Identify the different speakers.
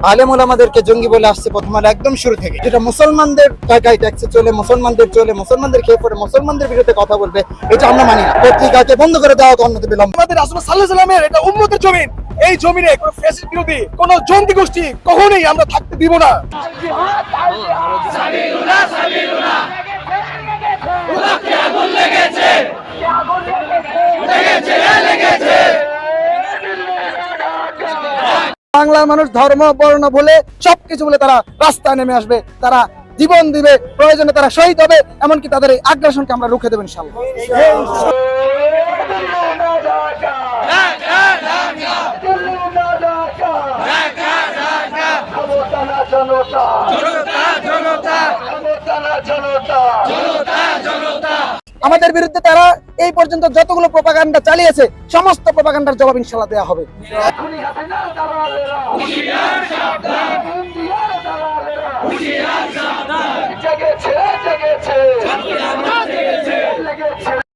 Speaker 1: আলেম ওলামাদেরকে জঙ্গি বলে আসছে প্রথম আলো একদম শুরু থেকে, যেটা মুসলমানদের টাকায় ট্যাক্সে চলে, মুসলমানদের খেয়ে পড়ে, মুসলমানদের বিরুদ্ধে কথা বলবে, এটা আমরা মানি না। পত্রিকাকে বন্ধ করে দেওয়া অন্যতে বিলম্ব।
Speaker 2: আমাদের রাসূল সাল্লাল্লাহু আলাইহি ওয়াসাল্লামের এটা উম্মতের জমিন, এই জমিনে কোনো ফ্যাসিস্ট বিরোধী কোনো জঙ্গি গোষ্ঠী কখনোই আমরা থাকতে দিব না।
Speaker 1: বাংলার মানুষ ধর্ম বর্ণ বলে সবকিছু বলে তারা রাস্তায় নেমে আসবে, তারা জীবন দিবে, প্রয়োজনে তারা শহীদ হবে, এমনকি তাদের এই আগ্রাসনকে আমরা রুখে দেব ইনশাআল্লাহ। আমাদের বিরুদ্ধে তারা এই পর্যন্ত যতগুলো প্রোপাগান্ডা চালিয়েছে, সমস্ত প্রোপাগান্ডার জবাব ইনশাআল্লাহ দেওয়া হবে।